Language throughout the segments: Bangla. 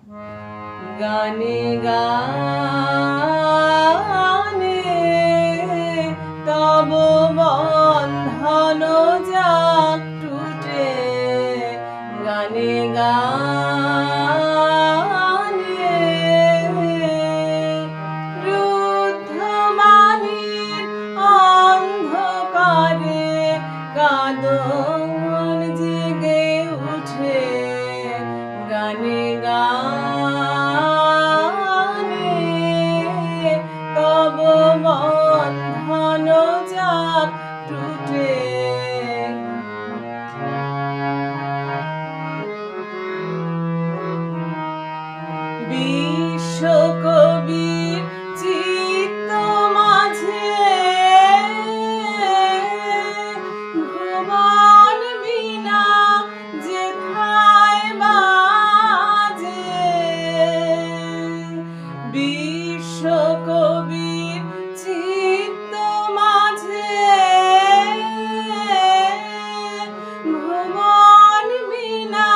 গানে গানে তব বন্ধন যাক টুটে, গানে গানে রুদ্ধমানির অন্ধকারে কাঁদন জেগে উঠে, গানে গানে তব বন্ধন যাক টুটে। বিশ্বকবির চিত্ত মাঝে ভুবন বীণা যেথায় বাজে, বিশ্বকবির চিত্ত মাঝে ভুবন বীণা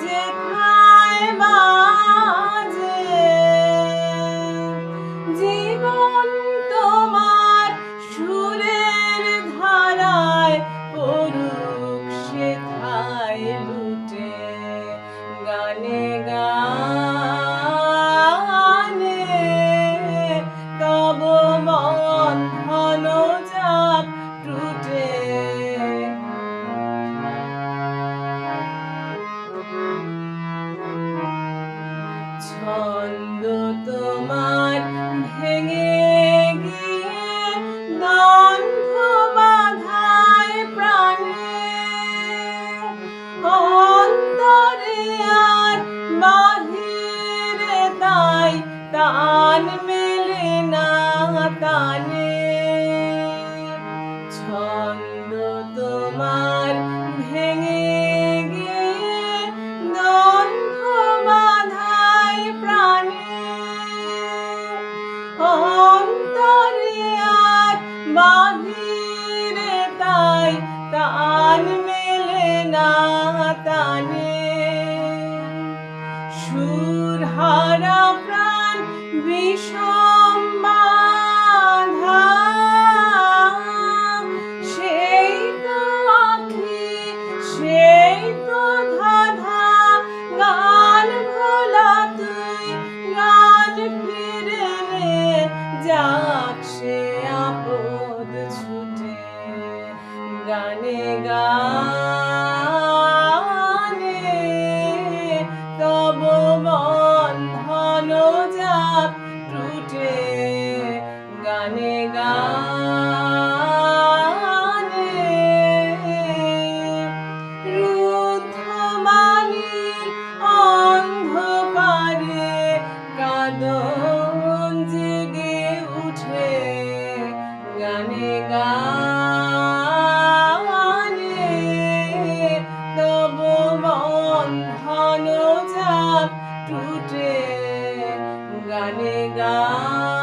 যেথায় বাজে, জীবন তোমার সুরের ধারায় পড়ুক সেথায় লুটে, গানে গানে তব বন্ধন যাক টুটে। ছন্দ তোমার ভেঙে গিয়ে দ্বন্দ্ব বাধায় প্রাণে, অন্তরে আর বাহিরে তাই তান মেলে না তানে, ছন্দ তোমার ভেঙে গিয়ে দ্বন্দ্ব বাধায় প্রাণে, অন্তরে আর বাহিরে তাই তান মেলে না তানে, সুরহারা প্রাণ বিষম বাধা, সেই তো আঁখি সেই তো ধাঁধা, গান ভোলা তুই গান ফিরে নে, যাক সে আপদ ছুটে, গানে গানে তব বন্ধন যাক টুটে, গানে গানে রুদ্ধমানির অন্ধকারে কাঁদন জেগে উঠে, গানে গানে তব বন্ধন যাক টুটে, গানে গানে।